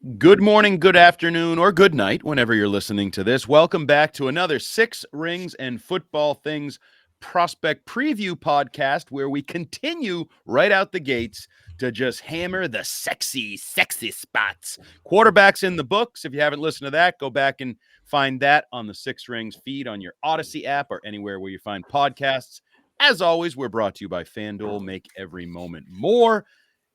Good morning, good afternoon, or good night, whenever you're listening to this. Welcome back to another Six Rings and Football Things prospect preview podcast, where we continue right out the gates to just hammer the sexy spots. Quarterbacks in the books. If you haven't listened to that, go back and find that on the Six Rings feed on your Odyssey app or anywhere where you find podcasts. As always, we're brought to you by FanDuel. Make every moment more.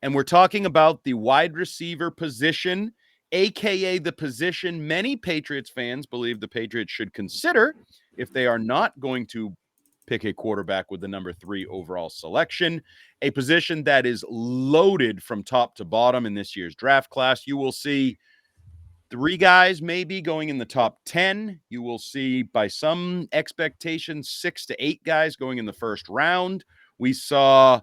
And we're talking about the wide receiver position, aka the position many Patriots fans believe the Patriots should consider if they are not going to pick a quarterback with the number 3 overall selection, a position that is loaded from top to bottom in this year's draft class. You will see 3 guys maybe going in the top 10. You will see, by some expectations, 6 to 8 guys going in the first round. We saw,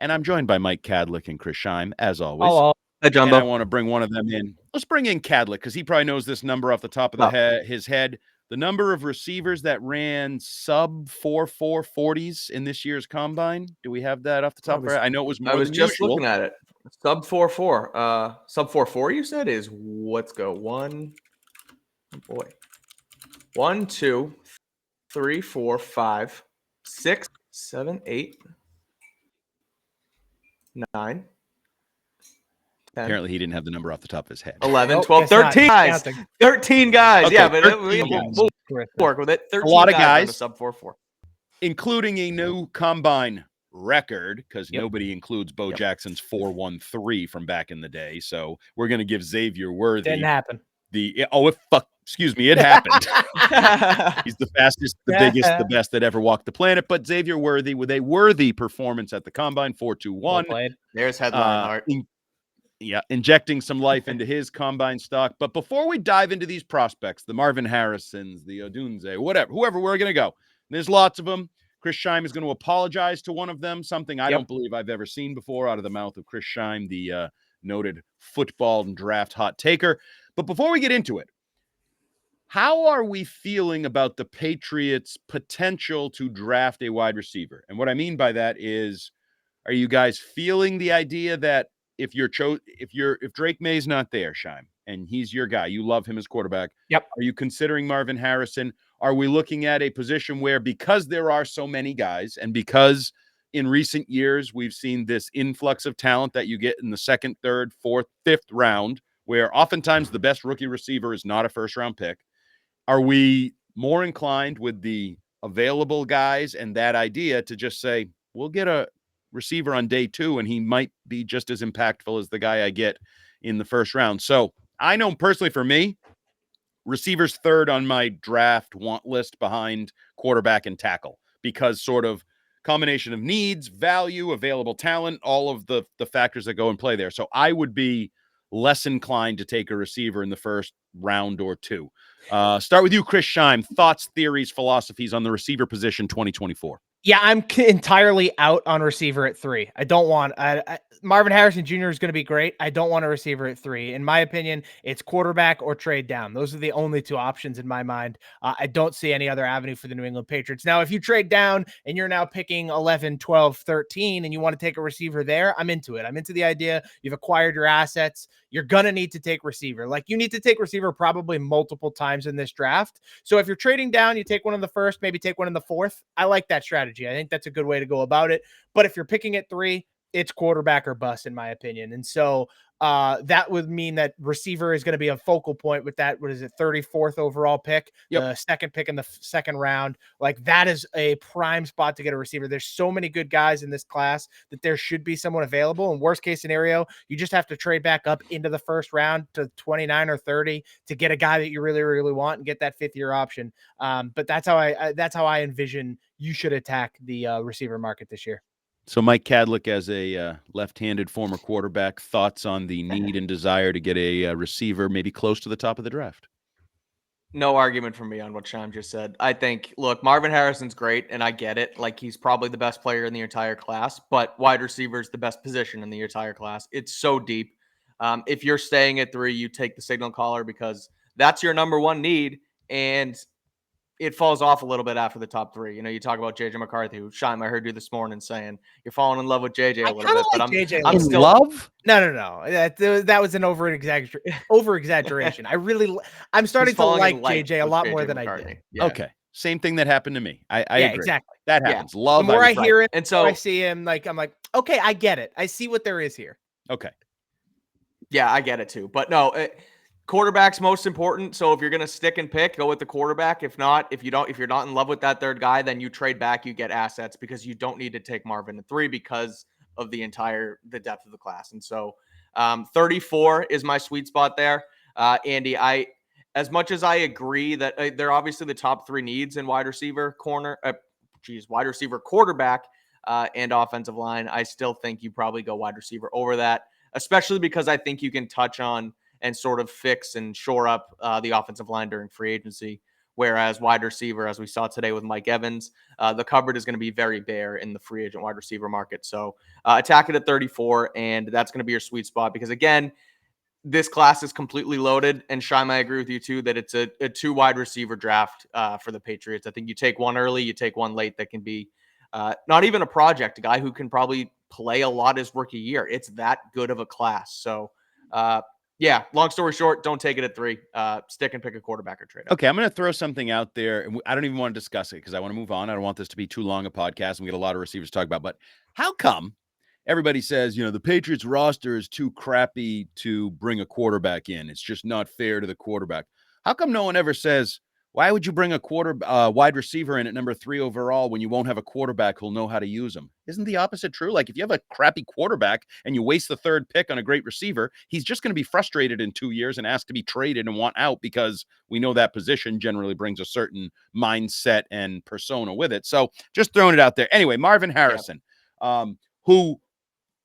and I'm joined by Mike Kadlick and Chris Scheim, as always. Hello. Hi, Jumbo. And I want to bring one of them in. Let's bring in Kadlick, because he probably knows this number off the top of his head. The number of receivers that ran sub 4.4 40s in this year's combine. Do we have that off the top of our head? I know it was more I was than just usual. looking at it. Sub 4.4. Sub 4.4, you said, is, let's go. 1, oh boy. 1, 2, 3, 4, 5, 6, 7, 8, 9, 10, Apparently, he didn't have the number off the top of his head. 11, Nope, 12, guess not. 13 guys. Counting. 13 guys. Okay, Yeah, but 13 guys. we'll work with it. 13 lot of guys on guys. a sub 4.4. Including a new combine record, because Yep. nobody includes Bo Jackson's 4.13 from back in the day. So we're going to give Xavier Worthy Didn't happen. it happened. He's the fastest, the biggest, the best that ever walked the planet. But Xavier Worthy, with a worthy performance at the combine, 4.21. Well played. There's headline art. Injecting some life into his combine stock. But before we dive into these prospects, the Marvin Harrisons, the Odunze, whoever we're going to go, there's lots of them. Chris Scheim is going to apologize to one of them, something I don't believe I've ever seen before out of the mouth of Chris Scheim, the noted football and draft hot taker. But before we get into it, how are we feeling about the Patriots' potential to draft a wide receiver? And what I mean by that is, are you guys feeling the idea that if Drake May's not there, Scheim, and he's your guy, you love him as quarterback. Yep. Are you considering Marvin Harrison? Are we looking at a position where, because there are so many guys, and because in recent years we've seen this influx of talent that you get in the second, third, fourth, fifth round, where oftentimes the best rookie receiver is not a first-round pick, are we more inclined with the available guys and that idea to just say, we'll get a receiver on day 2, and he might be just as impactful as the guy I get in the first round? So I know personally for me, receivers third on my draft want list behind quarterback and tackle, because sort of combination of needs, value, available talent, all of the factors that go and play there. So I would be less inclined to take a receiver in the first round or 2. Start with you, Chris Scheim. Thoughts, theories, philosophies on the receiver position 2024. Yeah, I'm entirely out on receiver at 3. I don't want Marvin Harrison Jr. is going to be great. I don't want a receiver at 3. In my opinion, it's quarterback or trade down. Those are the only 2 options in my mind. I don't see any other avenue for the New England Patriots. Now, if you trade down and you're now picking 11, 12, 13, and you want to take a receiver there, I'm into it. I'm into the idea. You've acquired your assets. You're going to need to take receiver. Like, you need to take receiver probably multiple times in this draft. So if you're trading down, you take one in the first, maybe take one in the fourth. I like that strategy. I think that's a good way to go about it. But if you're picking at 3, it's quarterback or bust, in my opinion. And so that would mean that receiver is going to be a focal point with that. What is it? 34th overall pick, the second pick in the second round. Like, that is a prime spot to get a receiver. There's so many good guys in this class that there should be someone available. And worst case scenario, you just have to trade back up into the first round to 29 or 30 to get a guy that you really, really want and get that 5th-year option. But that's how I envision you should attack the receiver market this year. So Mike Kadlick, as a left-handed former quarterback, thoughts on the need and desire to get a receiver maybe close to the top of the draft? No argument from me on what Scheim just said. I think, look, Marvin Harrison's great, and I get it. Like, he's probably the best player in the entire class, but wide receiver is the best position in the entire class. It's so deep. If you're staying at 3, you take the signal caller because that's your number 1 need. And it falls off a little bit after the top three. You know, you talk about JJ McCarthy, who Shime, I heard you this morning saying you're falling in love with JJ a little bit, but I'm still love. No. That was an over exaggeration. I'm starting to like JJ a lot more than I did. Yeah. Okay. Same thing that happened to me. I agree. Exactly. That happens. Love. The more I hear it, and so I see him, like, I'm like, okay, I get it. I see what there is here. Okay. Yeah, I get it too. But no, quarterback's most important. So if you're going to stick and pick, go with the quarterback. If you're not in love with that third guy, then you trade back, you get assets, because you don't need to take Marvin at 3 because of the depth of the class. And so 34 is my sweet spot there. Andy, as much as I agree that they're obviously the top 3 needs in wide receiver, quarterback, and offensive line, I still think you probably go wide receiver over that, especially because I think you can touch on and sort of fix and shore up the offensive line during free agency. Whereas wide receiver, as we saw today with Mike Evans, the cupboard is going to be very bare in the free agent wide receiver market. So attack it at 34, and that's going to be your sweet spot, because, again, this class is completely loaded. And Shime, I agree with you too that it's a 2 wide receiver draft for the Patriots. I think you take one early, you take one late that can be not even a project, a guy who can probably play a lot his rookie year. It's that good of a class. So, yeah, long story short, don't take it at 3. Stick and pick a quarterback or trade up. Okay, I'm going to throw something out there, and I don't even want to discuss it because I want to move on. I don't want this to be too long a podcast and we get a lot of receivers to talk about. But how come everybody says, the Patriots roster is too crappy to bring a quarterback in? It's just not fair to the quarterback. How come no one ever says, why would you bring a wide receiver in at number 3 overall when you won't have a quarterback who'll know how to use them? Isn't the opposite true? Like, if you have a crappy quarterback and you waste the 3rd pick on a great receiver, he's just going to be frustrated in 2 years and ask to be traded and want out, because we know that position generally brings a certain mindset and persona with it. So just throwing it out there. Anyway, Marvin Harrison, who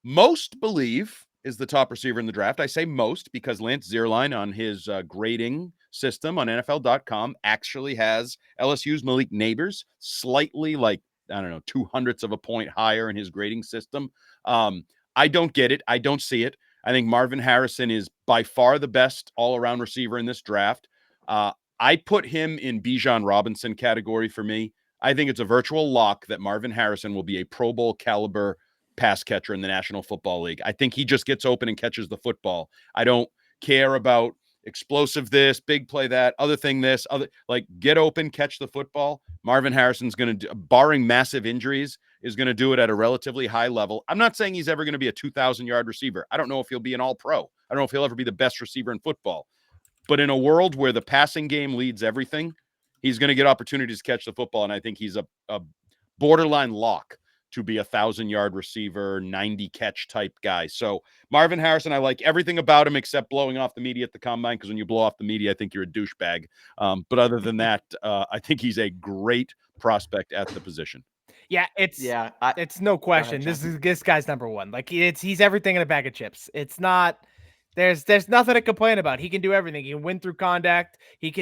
most believe is the top receiver in the draft. I say most because Lance Zierlein on his grading system on NFL.com actually has LSU's Malik Nabers slightly, like, I don't know, 0.02 of a point higher in his grading system. I don't get it. I don't see it. I think Marvin Harrison is by far the best all-around receiver in this draft. I put him in Bijan Robinson category for me. I think it's a virtual lock that Marvin Harrison will be a Pro Bowl caliber pass catcher in the National Football League. I think he just gets open and catches the football. I don't care about explosive this, big play that, other thing this, other, like, get open, catch the football. Marvin Harrison's going to, barring massive injuries, is going to do it at a relatively high level. I'm not saying he's ever going to be a 2,000-yard receiver. I don't know if he'll be an all-pro. I don't know if he'll ever be the best receiver in football. But in a world where the passing game leads everything, he's going to get opportunities to catch the football, and I think he's a borderline lock to be 1,000-yard receiver, 90 catch type guy. So Marvin Harrison, I like everything about him except blowing off the media at the combine, because when you blow off the media, I think you're a douchebag. But other than that, I think he's a great prospect at the position. Yeah, it's no question. This guy's number 1. Like, he's everything in a bag of chips. It's not. There's nothing to complain about. He can do everything. He can win through contact. He's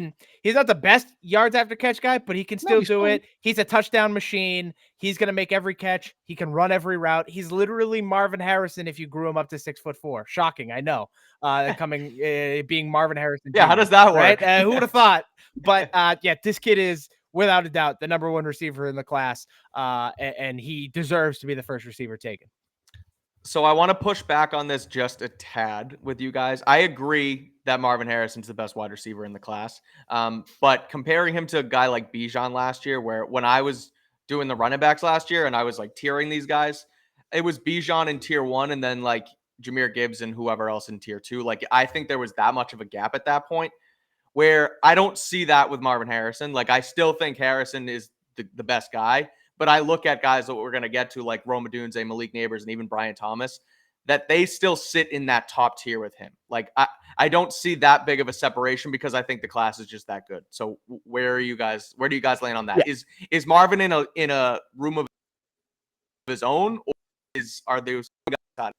not the best yards after catch guy, but he can still do it. He's a touchdown machine. He's going to make every catch. He can run every route. He's literally Marvin Harrison if you grew him up to 6'4". Shocking, I know. Being Marvin Harrison. Yeah, Jr., how does that work? Right? Who would have thought? But yeah, this kid is without a doubt the number 1 receiver in the class, and he deserves to be the first receiver taken. So I want to push back on this just a tad with you guys. I agree that Marvin Harrison's the best wide receiver in the class. But comparing him to a guy like Bijan last year, where when I was doing the running backs last year and I was like tiering these guys, it was Bijan in tier 1 and then like Jahmyr Gibbs and whoever else in tier 2. Like, I think there was that much of a gap at that point, where I don't see that with Marvin Harrison. Like, I still think Harrison is the best guy. But I look at guys that we're going to get to, like Rome Odunze, Malik Nabers, and even Brian Thomas, that they still sit in that top tier with him. Like, I don't see that big of a separation because I think the class is just that good. So where do you guys land on that? Yeah. Is Marvin in a room of his own, or are those guys?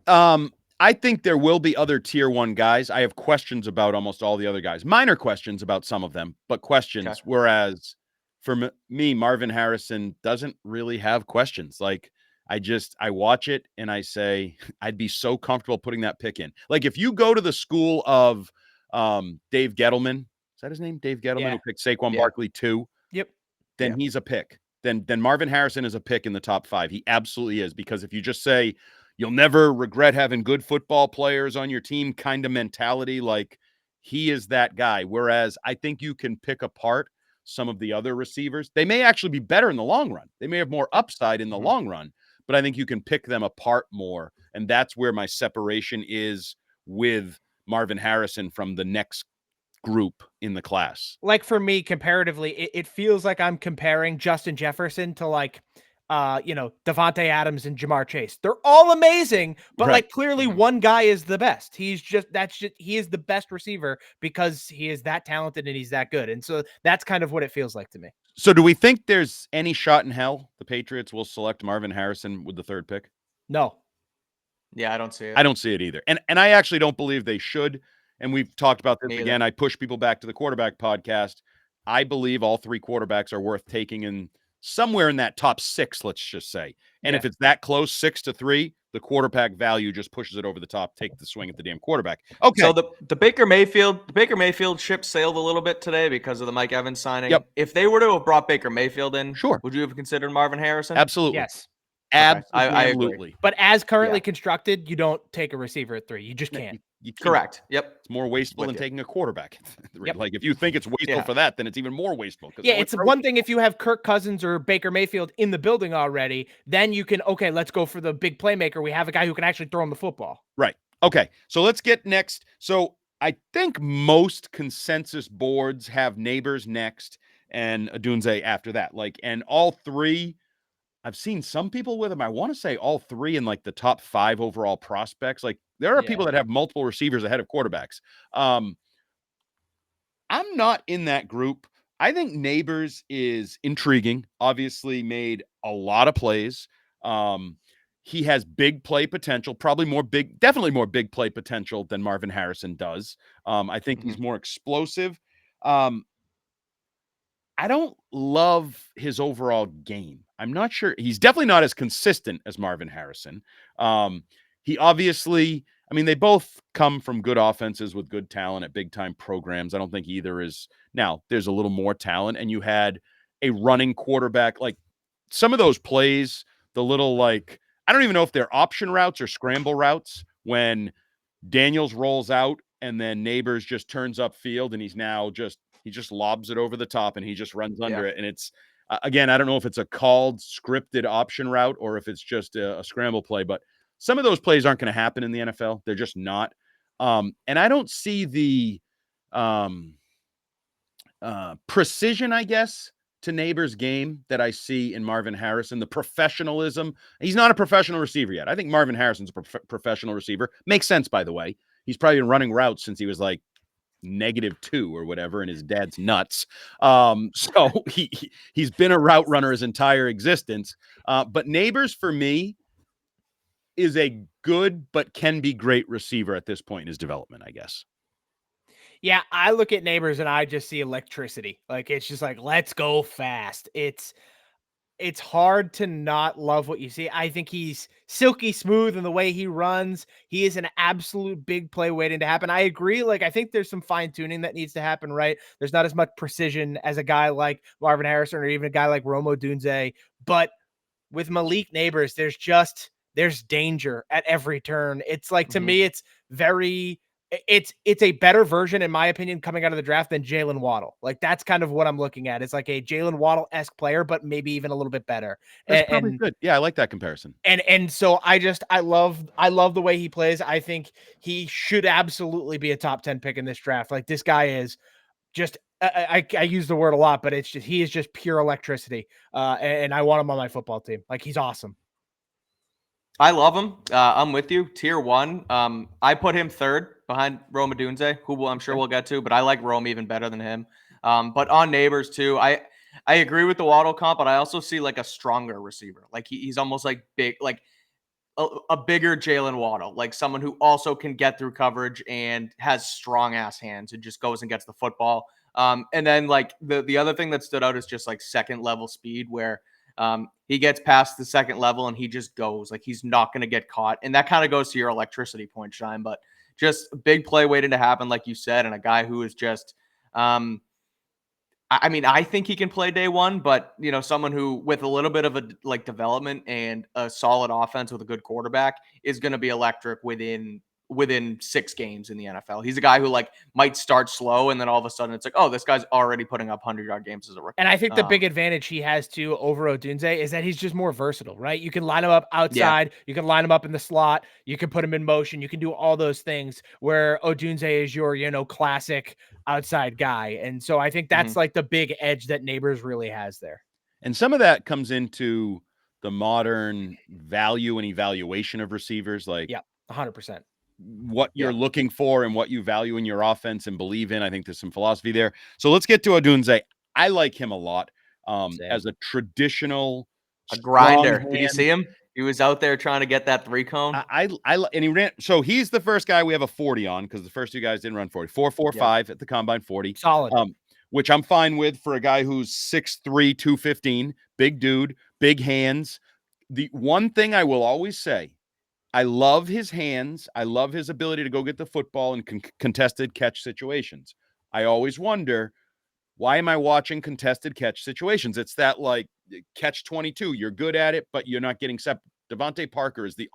I think there will be other tier 1 guys. I have questions about almost all the other guys. Minor questions about some of them, but questions. Okay. Whereas for me, Marvin Harrison doesn't really have questions. Like, I watch it and I say, I'd be so comfortable putting that pick in. Like, if you go to the school of Dave Gettleman, that his name? Dave Gettleman, Yeah. who picked Saquon Yeah. Barkley 2. Yep. Then he's a pick. Then Marvin Harrison is a pick in the top 5. He absolutely is, because if you just say you'll never regret having good football players on your team kind of mentality, like, he is that guy. Whereas I think you can pick apart some of the other receivers. They may actually be better in the long run. They may have more upside in the long run, but I think you can pick them apart more. And that's where my separation is with Marvin Harrison from the next group in the class. Like, for me, comparatively, it feels like I'm comparing Justin Jefferson to, like, Devontae Adams and Jamar Chase. They're all amazing, but Right. like, clearly one guy is the best. He is the best receiver because he is that talented and he's that good. And so that's kind of what it feels like to me. So do we think there's any shot in hell the Patriots will select Marvin Harrison with the 3rd pick? No. Yeah, I don't see it. I don't see it either. And I actually don't believe they should. And we've talked about this Me again. either. I push people back to the quarterback podcast. I believe all 3 quarterbacks are worth taking in somewhere in that top 6, let's just say. And if it's that close, 6-3, the quarterback value just pushes it over the top. Take the swing at the damn quarterback. Okay. So the Baker Mayfield ship sailed a little bit today because of the Mike Evans signing. Yep. If they were to have brought Baker Mayfield in, Sure. would you have considered Marvin Harrison? Absolutely. Yes. Absolutely. But as currently constructed, you don't take a receiver at 3. You just can't. You can't. Correct. Yep. It's more wasteful than taking a quarterback. Like, if you think it's wasteful for that, then it's even more wasteful. Yeah, it's one thing if you have Kirk Cousins or Baker Mayfield in the building already, then you can, okay, let's go for the big playmaker. We have a guy who can actually throw him the football. Right. Okay. So let's get next. So I think most consensus boards have Nabers next and Odunze after that. Like, and all 3, I've seen some people with them. I want to say all 3 in like the top 5 overall prospects. Like, there are people that have multiple receivers ahead of quarterbacks. I'm not in that group. I think Nabers is intriguing. Obviously made a lot of plays. He has big play potential, definitely more big play potential than Marvin Harrison does. I think he's more explosive. I don't love his overall game. I'm not sure. He's definitely not as consistent as Marvin Harrison. He obviously, they both come from good offenses with good talent at big time programs. I don't think either is. Now, there's a little more talent, and you had a running quarterback. Like, some of those plays, the little, like, I don't even know if they're option routes or scramble routes, when Daniels rolls out and then Nabers just turns up field and he just lobs it over the top and he just runs under it. And it's, again, I don't know if it's a called scripted option route or if it's just a scramble play, but some of those plays aren't going to happen in the NFL. They're just not. And I don't see the precision, I guess, to Nabers' game that I see in Marvin Harrison, the professionalism. He's not a professional receiver yet. I think Marvin Harrison's a professional receiver. Makes sense, by the way. He's probably been running routes since he was like -2 or whatever, and his dad's nuts. So he's been a route runner his entire existence. But Nabers, for me, is a good but can be great receiver at this point in his development, I guess. Yeah, I look at Nabers and I just see electricity. Like, it's just like, let's go fast. It's hard to not love what you see. I think he's silky smooth in the way he runs. He is an absolute big play waiting to happen. I agree. Like, I think there's some fine tuning that needs to happen, right? There's not as much precision as a guy like Marvin Harrison or even a guy like Odunze. But with Malik Nabers, there's danger at every turn. It's like, to me, it's a better version, in my opinion, coming out of the draft than Jalen Waddle. Like, that's kind of what I'm looking at. It's like a Jalen Waddle-esque player, but maybe even a little bit better. That's probably good. Yeah, I like that comparison. And so I love the way he plays. I think he should absolutely be a top 10 pick in this draft. Like, this guy is just, I use the word a lot, but he is just pure electricity. And I want him on my football team. Like, he's awesome. I love him. I'm with you. Tier 1. I put him 3rd behind Odunze, who I'm sure we'll get to, but I like Rome even better than him. But on Nabers too, I agree with the Waddle comp, but I also see like a stronger receiver. Like, he's almost like big, like a bigger Jalen Waddle, like someone who also can get through coverage and has strong ass hands and just goes and gets the football. And then like the other thing that stood out is just like second level speed, where he gets past the second level and he just goes, like, he's not going to get caught. And that kind of goes to your electricity point, Shine, but just a big play waiting to happen, like you said, and a guy who is just I mean, I think he can play day one, but someone who with a little bit of a development and a solid offense with a good quarterback is going to be electric within 6 games in the NFL. He's a guy who might start slow and then all of a sudden it's like, oh, this guy's already putting up 100-yard games as a rookie. And I think the big advantage he has too over Odunze is that he's just more versatile, right? You can line him up outside, you can line him up in the slot, you can put him in motion, you can do all those things where Odunze is your, classic outside guy. And so I think that's the big edge that Nabers really has there. And some of that comes into the modern value and evaluation of receivers, 100%. What you're looking for and what you value in your offense and believe in. I think there's some philosophy there. So let's get to Odunze. I like him a lot as a traditional grinder. Did you see him? He was out there trying to get that 3-cone. And he ran. So he's the first guy we have a 40 on because the first 2 guys didn't run 40. 4.45 at the combine 40. Solid. Which I'm fine with for a guy who's 6'3", 215, big dude, big hands. The one thing I will always say, I love his hands. I love his ability to go get the football in contested catch situations. I always wonder, why am I watching contested catch situations? It's that catch 22. You're good at it, but you're not getting Devontae Parker is the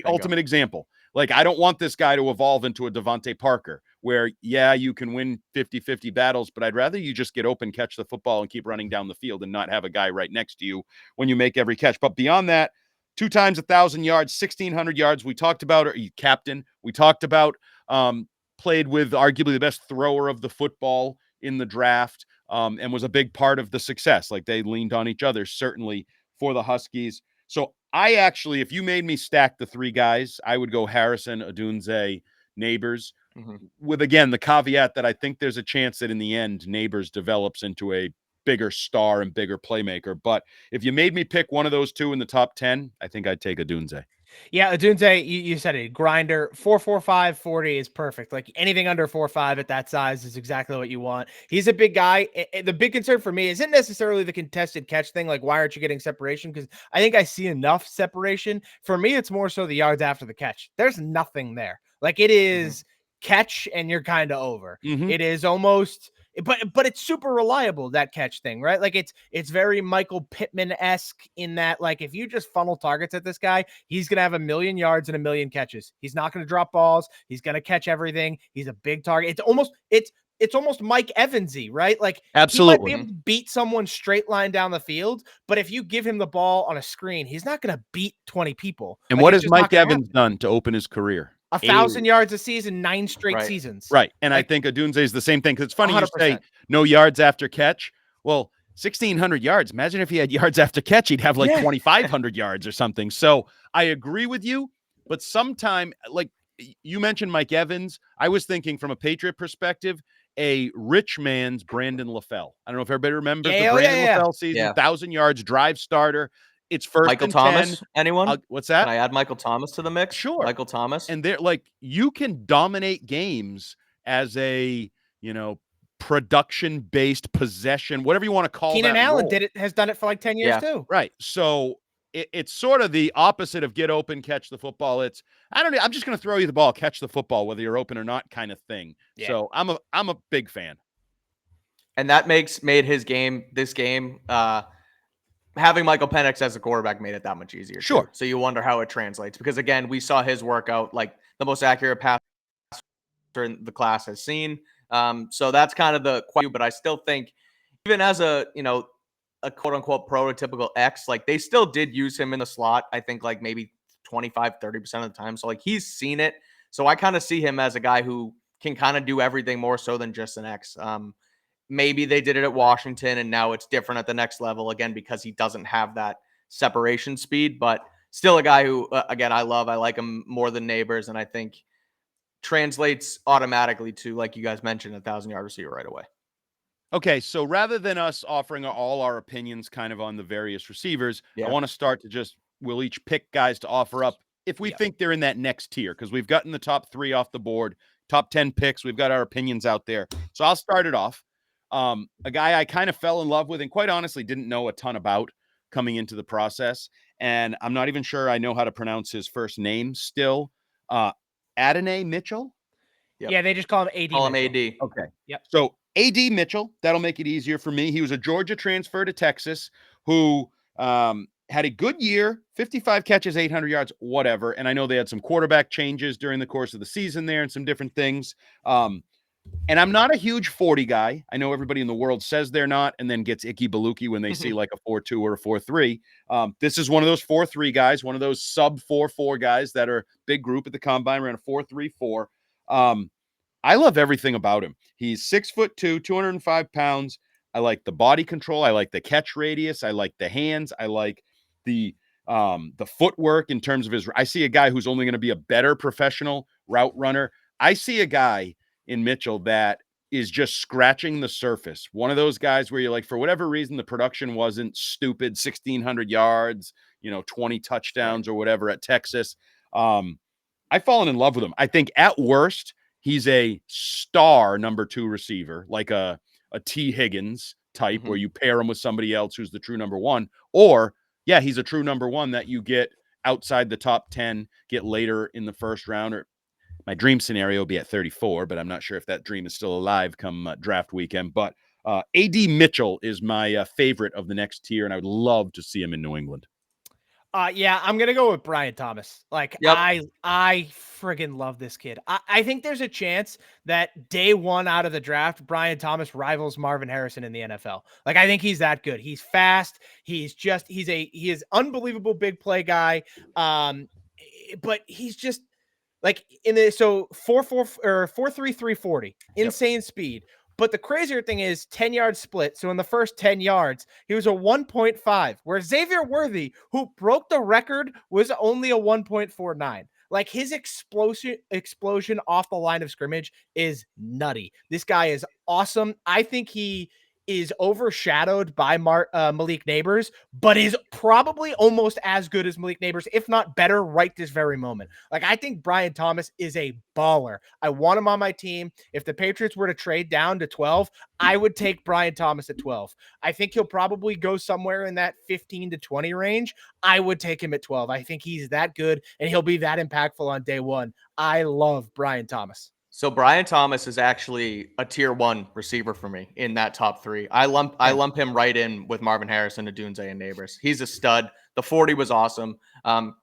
ultimate example. I don't want this guy to evolve into a Devontae Parker where, you can win 50-50 battles, but I'd rather you just get open, catch the football, and keep running down the field and not have a guy right next to you when you make every catch. But beyond that, 2 times 1,000 yards, 1,600 yards. We talked about captain. We talked about played with arguably the best thrower of the football in the draft and was a big part of the success. They leaned on each other, certainly, for the Huskies. So I actually, if you made me stack the 3 guys, I would go Harrison, Odunze, Nabers, with, again, the caveat that I think there's a chance that in the end, Nabers develops into a bigger star and bigger playmaker. But if you made me pick one of those 2 in the top 10, I think I'd take Odunze. Yeah, Odunze, you said it. Grinder, 4.45, 40 is perfect. Anything under 4.5 at that size is exactly what you want. He's a big guy. The big concern for me isn't necessarily the contested catch thing. Why aren't you getting separation? Because I think I see enough separation. For me, it's more so the yards after the catch. There's nothing there. It is catch and you're kind of over. It is almost... But it's super reliable, that catch thing, right? It's very Michael Pittman-esque in that, if you just funnel targets at this guy, he's going to have 1,000,000 yards and 1,000,000 catches. He's not going to drop balls. He's going to catch everything. He's a big target. It's almost Mike Evans-y, right? Absolutely. He might be able to beat someone straight line down the field, but if you give him the ball on a screen, he's not going to beat 20 people. And what has Mike Evans done to open his career? 1,000 yards a season, 9 straight seasons. Right. And I think Odunze is the same thing, because it's funny 100%. You say no yards after catch. Well, 1,600 yards. Imagine if he had yards after catch, he'd have 2,500 yards or something. So I agree with you, but sometime, you mentioned Mike Evans. I was thinking from a Patriot perspective, a rich man's Brandon LaFell. I don't know if everybody remembers the Brandon LaFell season, 1,000 yards, drive starter. It's first Michael and Thomas. 10. Anyone? What's that? Can I add Michael Thomas to the mix? Sure. Michael Thomas. And they're you can dominate games as a, production-based possession, whatever you want to call Keenan that Allen role. has done it for 10 years too. Right. So it's sort of the opposite of get open, catch the football. It's, I don't know, I'm just going to throw you the ball, catch the football, whether you're open or not, kind of thing. Yeah. So I'm a big fan. And that made this game, having Michael Penix as a quarterback made it that much easier. Sure. Too. So you wonder how it translates, because again, we saw his workout, the most accurate pass the class has seen. So that's kind of the question, but I still think even as a quote unquote prototypical X, they still did use him in the slot. I think maybe 25-30% of the time. So he's seen it. So I kind of see him as a guy who can kind of do everything more so than just an X. Maybe they did it at Washington and now it's different at the next level again, because he doesn't have that separation speed, but still a guy who, again, I like him more than Nabers. And I think translates automatically to, like you guys mentioned, 1,000-yard receiver right away. Okay. So rather than us offering all our opinions kind of on the various receivers, I want to start to we'll each pick guys to offer up if we think they're in that next tier, because we've gotten the top 3 off the board, top 10 picks. We've got our opinions out there. So I'll start it off. A guy I kind of fell in love with and quite honestly didn't know a ton about coming into the process. And I'm not even sure I know how to pronounce his first name still. Adonai Mitchell. Yep. Yeah, they just call him AD. Call him Mitchell. AD. Okay. Yep. So AD Mitchell, that'll make it easier for me. He was a Georgia transfer to Texas who had a good year, 55 catches, 800 yards, whatever. And I know they had some quarterback changes during the course of the season there and some different things. And I'm not a huge 40 guy. I know everybody in the world says they're not and then gets icky baluki when they see like a 4-2 or a 4-3. This is one of those 4-3 guys, one of those sub 4-4 guys that are big group at the combine, ran a 4-3-4. I love everything about him. He's 6'2", 205 pounds. I like the body control. I like the catch radius. I like the hands. I like the footwork in terms of his. I see a guy who's only going to be a better professional route runner. I see a guy in Mitchell that is just scratching the surface. One of those guys where you're like, for whatever reason, the production wasn't stupid, 1,600 yards, 20 touchdowns or whatever at Texas. I've fallen in love with him. I think at worst, he's a star number 2 receiver, like a T. Higgins type, where you pair him with somebody else who's the true number 1. Or, yeah, he's a true number 1 that you get outside the top 10, get later in the first round. Or my dream scenario will be at 34, but I'm not sure if that dream is still alive come draft weekend. But AD Mitchell is my favorite of the next tier, and I would love to see him in New England. Yeah, I'm gonna go with Brian Thomas. Like, Yep. I friggin' love this kid. I think there's a chance that day 1 out of the draft, Brian Thomas rivals Marvin Harrison in the NFL. Like, I think he's that good. He's fast. He is unbelievable big play guy. But he's just like in the 4.4 or 4.3 340, insane speed. But the crazier thing is 10-yard split. So in the first 10 yards, he was a 1.5, where Xavier Worthy, who broke the record, was only a 1.49. Like, his explosion off the line of scrimmage is nutty. This guy is awesome. I think he is overshadowed by Malik Nabers, but is probably almost as good as Malik Nabers, if not better, right this very moment. Like, I think Brian Thomas is a baller. I want him on my team. If the Patriots were to trade down to 12, I would take Brian Thomas at 12. I think he'll probably go somewhere in that 15 to 20 range. I would take him at 12. I think he's that good, and he'll be that impactful on day 1. I love Brian Thomas. So Brian Thomas is actually a tier 1 receiver for me in that top 3. I lump him right in with Marvin Harrison, Odunze, and Nabers. He's a stud. The 40 was awesome.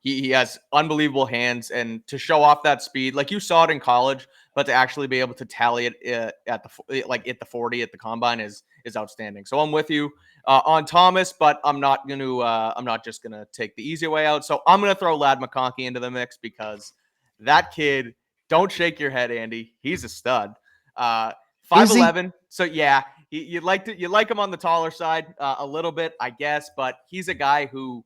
He has unbelievable hands, and to show off that speed, like you saw it in college, but to actually be able to tally it at the 40 at the combine is outstanding. So I'm with you on Thomas, but I'm not just gonna take the easy way out. So I'm gonna throw Ladd McConkey into the mix because that kid. Don't shake your head, Andy. He's a stud. 5'11". So yeah, you like him on the taller side a little bit, I guess, but he's a guy who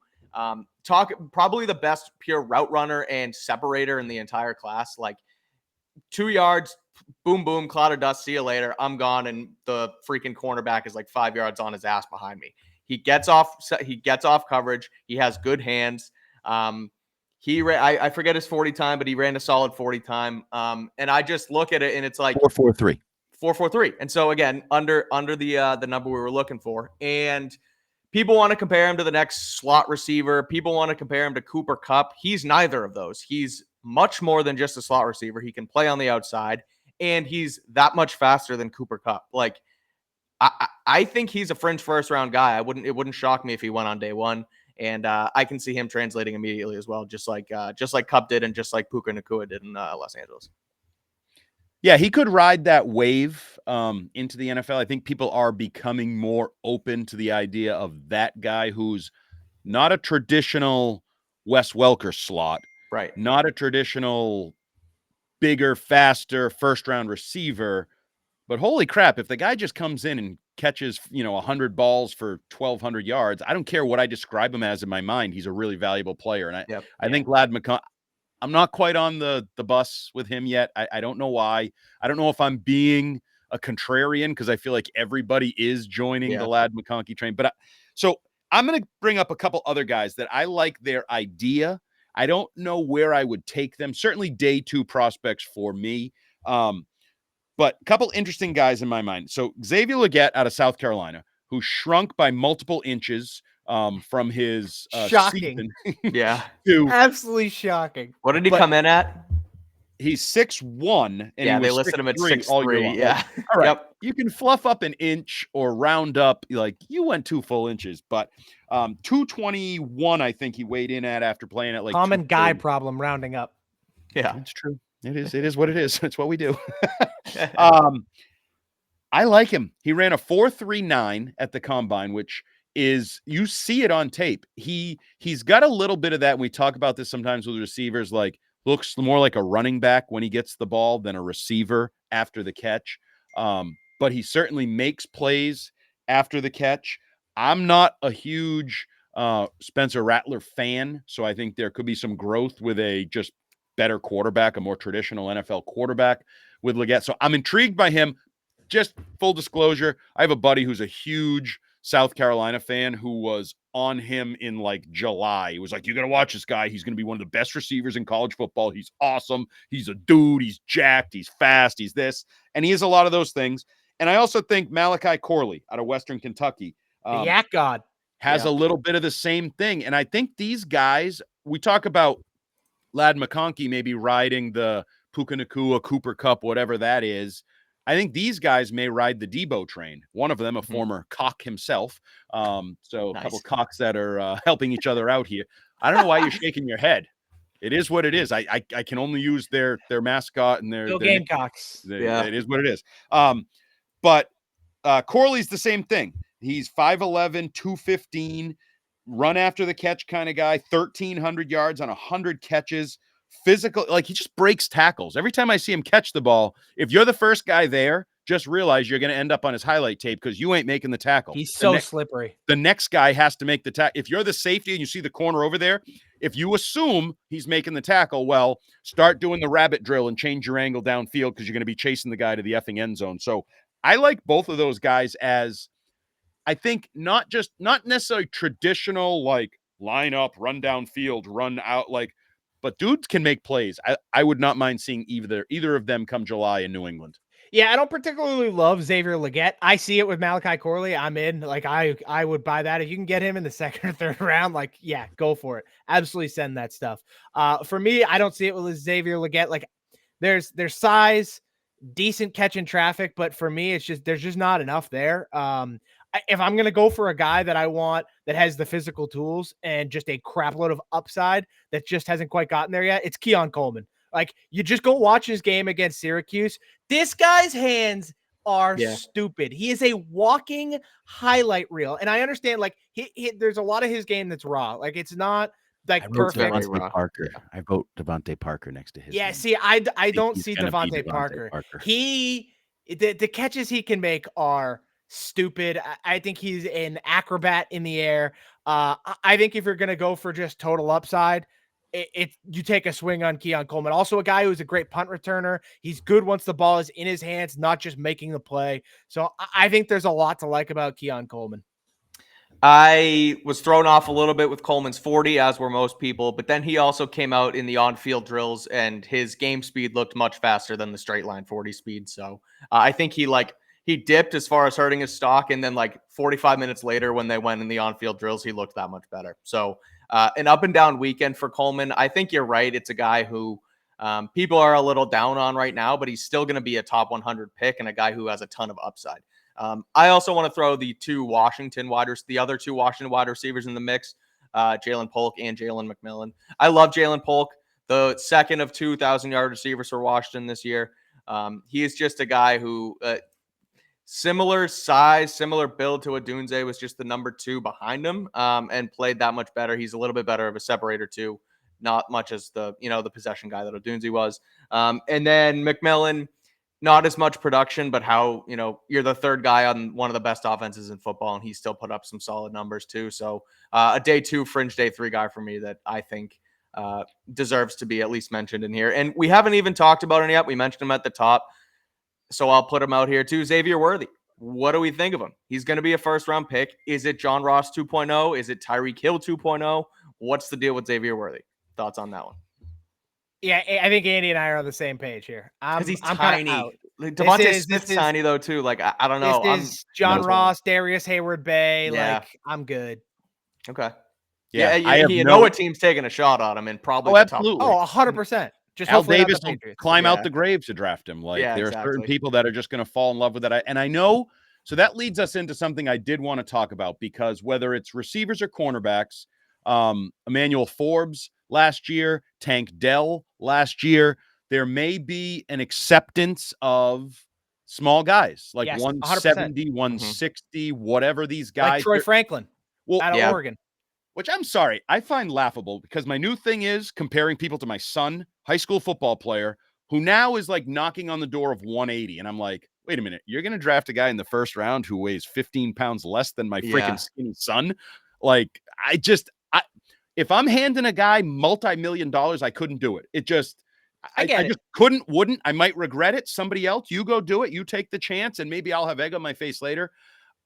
probably the best pure route runner and separator in the entire class. Like 2 yards, boom, boom, cloud of dust, see you later. I'm gone, and the freaking cornerback is like 5 yards on his ass behind me. He gets off coverage. He has good hands. I forget his 40 time, but he ran a solid 40 time. And I just look at it and it's like 4.43. 4.43. And so again, under the number we were looking for. And people want to compare him to the next slot receiver. People want to compare him to Cooper Kupp. He's neither of those. He's much more than just a slot receiver. He can play on the outside, and he's that much faster than Cooper Kupp. Like, I think he's a fringe first round guy. It wouldn't shock me if he went on day 1. And I can see him translating immediately as well, just like Kupp did and just like Puka Nacua did in Los Angeles. Yeah, he could ride that wave into the NFL. I think people are becoming more open to the idea of that guy who's not a traditional Wes Welker slot, right? Not a traditional bigger, faster first-round receiver. But holy crap, if the guy just comes in and catches, 100 balls for 1,200 yards, I don't care what I describe him as in my mind. He's a really valuable player. And I think Ladd McConkey, I'm not quite on the bus with him yet. I don't know why. I don't know if I'm being a contrarian because I feel like everybody is joining the Ladd McConkey train. But so I'm going to bring up a couple other guys that I like their idea. I don't know where I would take them. Certainly day 2 prospects for me. But a couple interesting guys in my mind. So Xavier Legette out of South Carolina, who shrunk by multiple inches from his shocking. season. Absolutely shocking. What did he come in at? He's 6'1", and Yeah, he they was listed him at 6'3" all year 6'3". long. Yeah. All right. Yep. You can fluff up an inch or round up. Like, you went 2 full inches, but 221, I think he weighed in at after playing at like Common guy 230. problem rounding up. Yeah. It's true. It is what it is. It's what we do. I like him. He ran a 4.39 at the combine, which is, you see it on tape. He's got a little bit of that. And we talk about this sometimes with receivers, like looks more like a running back when he gets the ball than a receiver after the catch. But he certainly makes plays after the catch. I'm not a huge Spencer Rattler fan, so I think there could be some growth with a just better quarterback, a more traditional NFL quarterback with Leggett. So I'm intrigued by him. Just full disclosure, I have a buddy who's a huge South Carolina fan who was on him in like July. He was like, you got to watch this guy. He's going to be one of the best receivers in college football. He's awesome. He's a dude. He's jacked. He's fast. He's this. And he is a lot of those things. And I also think Malachi Corley out of Western Kentucky The Yak God has a little bit of the same thing. And I think these guys, we talk about Ladd McConkey maybe riding the Puka Nacua, Cooper Cup, whatever that is. I think these guys may ride the Debo train. One of them, a former cock himself. So a couple cocks that are helping each other out here. I don't know why you're shaking your head. It is what it is. I can only use their mascot and their Gamecocks. It is what it is. But Corley's the same thing. He's 5'11", 215, run after the catch kind of guy, 1,300 yards on 100 catches. Physical, like he just breaks tackles. Every time I see him catch the ball, if you're the first guy there, just realize you're going to end up on his highlight tape because you ain't making the tackle. He's so slippery. The next guy has to make the tackle. If you're the safety and you see the corner over there, if you assume he's making the tackle, well, start doing the rabbit drill and change your angle downfield because you're going to be chasing the guy to the effing end zone. So I like both of those guys as, I think, not necessarily traditional, like line up, run downfield, run out, like, but dudes can make plays. I would not mind seeing either of them come July in New England. Yeah, I don't particularly love Xavier Leggett. I see it with Malachi Corley. I'm in. Like, I would buy that. If you can get him in the second or third round, like, yeah, go for it. Absolutely send that stuff. For me, I don't see it with Xavier Leggett. Like, there's size, decent catch in traffic, but for me, it's just, there's just not enough there. If I'm going to go for a guy that I want that has the physical tools and just a crap load of upside that just hasn't quite gotten there yet, it's Keon Coleman. Like, you just go watch his game against Syracuse. This guy's hands are stupid. He is a walking highlight reel. And I understand, like, there's a lot of his game that's raw. Like, it's not like perfect. Parker. Yeah. I vote Devontae Parker next to his name. See, I don't see Devontae Parker. The catches he can make are stupid. I think he's an acrobat in the air. I think if you're going to go for just total upside, you take a swing on Keon Coleman. Also a guy who's a great punt returner. He's good once the ball is in his hands, not just making the play. So I think there's a lot to like about Keon Coleman. I was thrown off a little bit with Coleman's 40, as were most people, but then he also came out in the on-field drills and his game speed looked much faster than the straight line 40 speed. So I think he dipped as far as hurting his stock, and then like 45 minutes later when they went in the on-field drills, he looked that much better. So an up and down weekend for Coleman. I think you're right. It's a guy who people are a little down on right now, but he's still going to be a top 100 pick and a guy who has a ton of upside. I also want to throw the other two Washington wide receivers in the mix, Jalen Polk and Jalen McMillan. I love Jalen Polk, the second of 2,000-yard receivers for Washington this year. He is just a guy who similar size, similar build to Odunze, was just the number 2 behind him and played that much better. He's a little bit better of a separator too, not much as the possession guy that Odunze was. And then McMillan, not as much production, but how, you're the third guy on one of the best offenses in football, and he still put up some solid numbers too. So a day 2, fringe day 3 guy for me that I think deserves to be at least mentioned in here. And we haven't even talked about him yet. We mentioned him at the top, so I'll put him out here too. Xavier Worthy. What do we think of him? He's going to be a first-round pick. Is it John Ross 2.0? Is it Tyreek Hill 2.0? What's the deal with Xavier Worthy? Thoughts on that one? Yeah, I think Andy and I are on the same page here. He's tiny. Devontae Smith's tiny though too. Like I don't know. This is John Ross, Darius Hayward-Bay. Yeah. Like, I'm good. Okay. Yeah, you know a team's taking a shot on him and probably absolutely. 100%. Just Al hopefully not Davis the will Patriots. climb out Yeah. the grave to draft him. Like Yeah, there are certain exactly. people that are just going to fall in love with it. And I know, so that leads us into something I did want to talk about, because whether it's receivers or cornerbacks, Emmanuel Forbes last year, Tank Dell last year, there may be an acceptance of small guys like Yes, 100%. 170, 160, whatever these Like guys. Troy Franklin Well, out of Yeah. Oregon. which I'm sorry, I find laughable, because my new thing is comparing people to my son, high school football player, who now is like knocking on the door of 180. And I'm like, wait a minute, you're going to draft a guy in the first round who weighs 15 pounds less than my Yeah. freaking skinny son? Like, if I'm handing a guy multi-million dollars, I couldn't do it. It just, I get it. just wouldn't. I might regret it. Somebody else, you go do it. You take the chance, and maybe I'll have egg on my face later.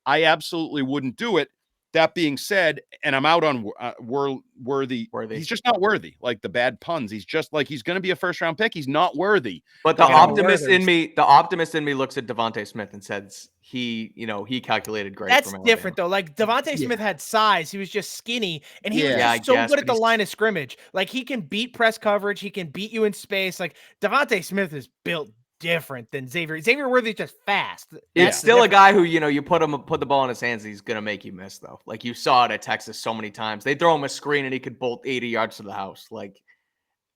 I absolutely wouldn't do it. That being said, and I'm out on Worthy. He's just not worthy. Like the bad puns. He's just like, he's going to be a first round pick. He's not worthy. But the Look at him, optimist in Werther's- me looks at Devontae Smith and says he calculated great. That's from Alabama. different though. Like Devontae Yeah. Smith had size. He was just skinny, and he was Yeah, just so guess, good at but the he's- line of scrimmage. Like he can beat press coverage. He can beat you in space. Like Devontae Smith is built different than Xavier. Xavier Worthy is just fast. It's That's the still a difference. guy who, you put the ball in his hands, he's gonna make you miss though. Like you saw it at Texas so many times. They throw him a screen and he could bolt 80 yards to the house. Like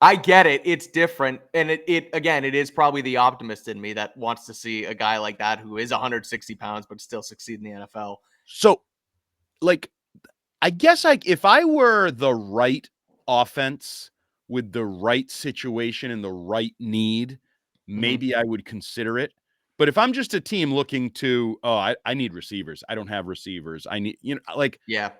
I get it. It's different. And it is probably the optimist in me that wants to see a guy like that who is 160 pounds but still succeed in the NFL. So, like, I guess if I were the right offense with the right situation and the right need, maybe I would consider it. But if I'm just a team looking to, I need receivers. I don't have receivers. I need, like, Yeah.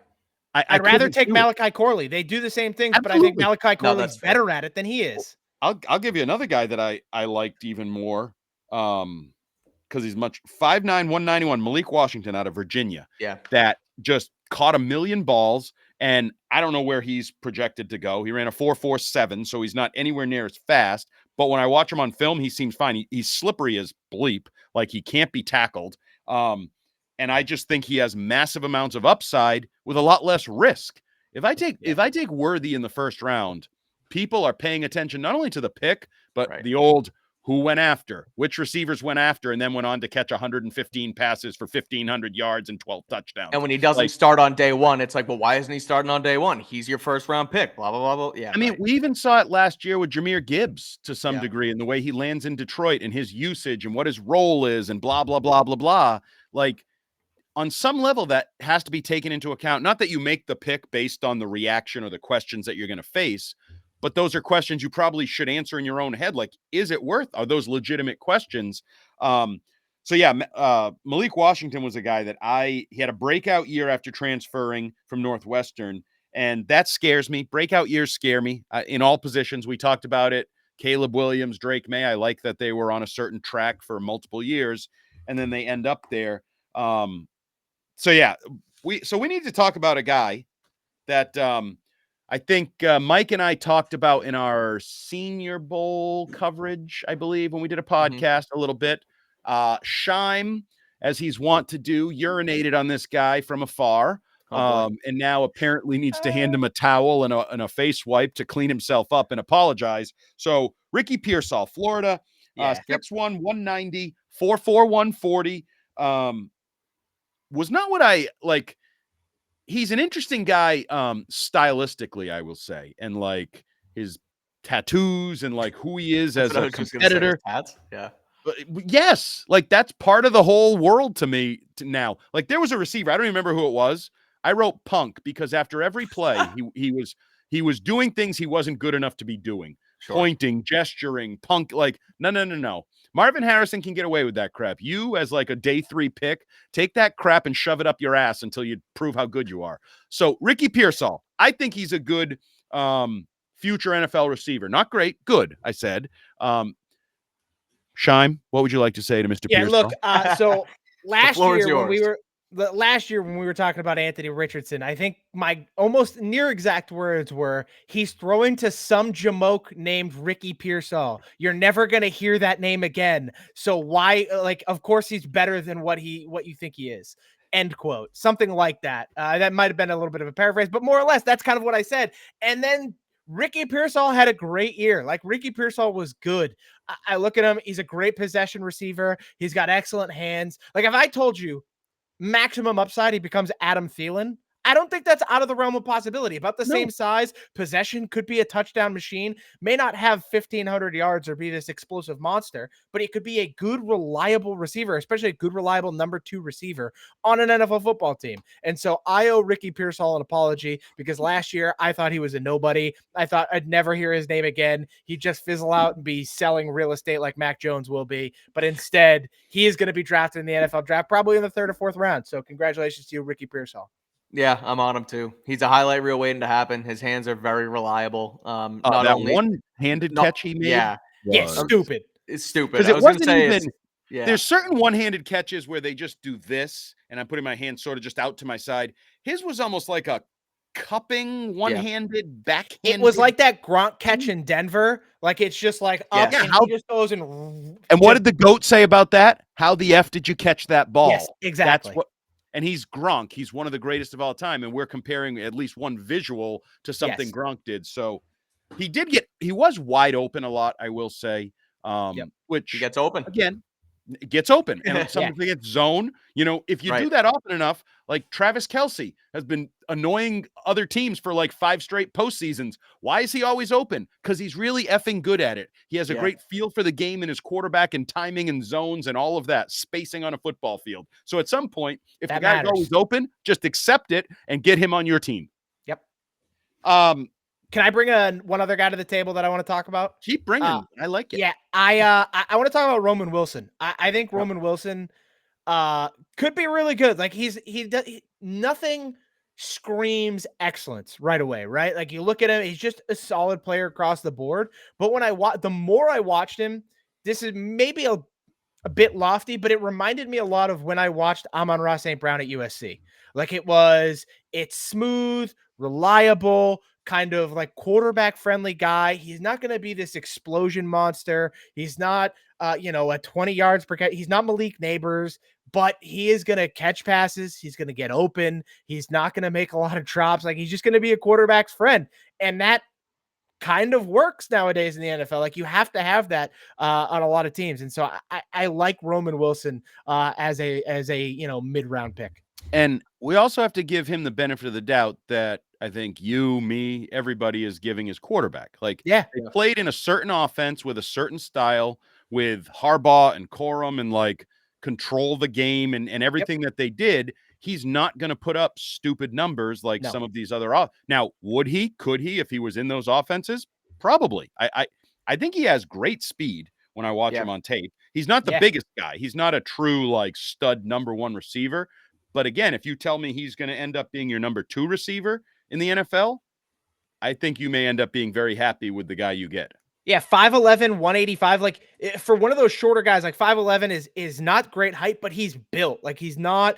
I'd rather couldn't take do it. Malachi Malachi Corley. They do the same things, but I think Absolutely. Malachi No, Corley's that's fair. better at it than he is. I'll give you another guy that I liked even more. Because he's 5'9", 191, Malik Washington out of Virginia. Yeah. That just caught a million balls, and I don't know where he's projected to go. He ran a 4.47, so he's not anywhere near as fast. But when I watch him on film, he seems fine. He's slippery as bleep, like he can't be tackled. And I just think he has massive amounts of upside with a lot less risk. If I take Worthy in the first round, people are paying attention not only to the pick, but the old who went after, which receivers went after, and then went on to catch 115 passes for 1,500 yards and 12 touchdowns. And when he doesn't start on day one, it's like, well, why isn't he starting on day one? He's your first round pick, blah, blah, blah, blah. Yeah. I mean, we even saw it last year with Jahmyr Gibbs to some degree, and the way he lands in Detroit and his usage and what his role is and blah, blah, blah, blah, blah. Like, on some level, that has to be taken into account. Not that you make the pick based on the reaction or the questions that you're going to face, but those are questions you probably should answer in your own head. Like, is it worth? Are those legitimate questions? Malik Washington was a guy that he had a breakout year after transferring from Northwestern, and that scares me. Breakout years scare me in all positions. We talked about it. Caleb Williams, Drake May. I like that they were on a certain track for multiple years, and then they end up there. We need to talk about a guy that I think Mike and I talked about in our Senior Bowl coverage, I believe, when we did a podcast a little bit. Scheim, as he's wont to do, urinated on this guy from afar, and now apparently needs to hand him a towel and a face wipe to clean himself up and apologize. So Ricky Pearsall, Florida, 6'1", 190, 4'4", 140. Was not what I like. He's an interesting guy, stylistically, I will say, and like his tattoos and like who he is as a competitor. Yeah. But yes, like that's part of the whole world to me now. Like there was a receiver, I don't even remember who it was. I wrote punk because after every play, he was doing things he wasn't good enough to be doing. Pointing, gesturing, punk, like no. Marvin Harrison can get away with that crap. You, as like a day 3 pick, take that crap and shove it up your ass until you prove how good you are. So Ricky Pearsall, I think he's a good future NFL receiver. Not great, good, I said. Scheim, what would you like to say to Mr. Pearsall? Look, so last year when we were talking about Anthony Richardson, I think my almost near exact words were, he's throwing to some jamoke named Ricky Pearsall. You're never going to hear that name again. So why, of course he's better than what you think he is. End quote. Something like that. That might've been a little bit of a paraphrase, but more or less that's kind of what I said. And then Ricky Pearsall had a great year. Like, Ricky Pearsall was good. I look at him. He's a great possession receiver. He's got excellent hands. Like, if I told you maximum upside, he becomes Adam Thielen, I don't think that's out of the realm of possibility. About the No. same size, possession, could be a touchdown machine, may not have 1,500 yards or be this explosive monster, but he could be a good, reliable receiver, especially a good, reliable number 2 receiver on an NFL football team. And so I owe Ricky Pearsall an apology, because last year I thought he was a nobody. I thought I'd never hear his name again. He'd just fizzle out and be selling real estate like Mac Jones will be. But instead, he is going to be drafted in the NFL draft, probably in the 3rd or 4th round. So congratulations to you, Ricky Pearsall. Yeah, I'm on him too. He's a highlight reel waiting to happen. His hands are very reliable. Not that only one-handed catch he made. Yeah, Stupid. It's stupid. Because I it was gonna wasn't say even. yeah. There's certain one-handed catches where they just do this, and I'm putting my hand sort of just out to my side. His was almost like a cupping, one-handed, backhanded. It was like that Gronk catch in Denver. Like, it's just like up, Yes. and he just goes and. And what did the GOAT say about that? How the F did you catch that ball? Yes, exactly. That's what. And he's Gronk. He's one of the greatest of all time. And we're comparing at least one visual to something Yes. Gronk did. So he was wide open a lot, I will say. Which He gets open. Again, it gets open. And something gets zone. If you do that often enough, like Travis Kelce has been annoying other teams for like 5 straight postseasons. Why is he always open? Because he's really effing good at it. He has a great feel for the game and his quarterback and timing and zones and all of that, spacing on a football field. So at some point, if the guy's always open, just accept it and get him on your team. Yep. Can I bring one other guy to the table that I want to talk about? Keep bringing. I like it. Yeah, I want to talk about Roman Wilson. I think Roman Wilson could be really good. Like, nothing screams excellence right away, right? Like, you look at him, he's just a solid player across the board. But when the more I watched him, this is maybe a bit lofty, but it reminded me a lot of when I watched Amon-Ra St. Brown at USC. Like, it's smooth, reliable, kind of like quarterback friendly guy. He's not going to be this explosion monster. He's not, a 20 yards per catch. He's not Malik Nabers, but he is going to catch passes. He's going to get open. He's not going to make a lot of drops. Like, he's just going to be a quarterback's friend. And that kind of works nowadays in the NFL. Like, you have to have that on a lot of teams. And so I like Roman Wilson as a mid-round pick. And we also have to give him the benefit of the doubt that I think you, me, everybody is giving his quarterback. Like, they played in a certain offense with a certain style with Harbaugh and Corum and like control the game and everything that they did. He's not going to put up stupid numbers like some of these other. Now, would he? Could he if he was in those offenses? Probably. I think he has great speed when I watch him on tape. He's not the biggest guy. He's not a true like stud number 1 receiver. But again, if you tell me he's going to end up being your number 2 receiver in the NFL, I think you may end up being very happy with the guy you get. Yeah, 5'11", 185. Like, for one of those shorter guys, like 5'11" is not great height, but he's built. Like, he's not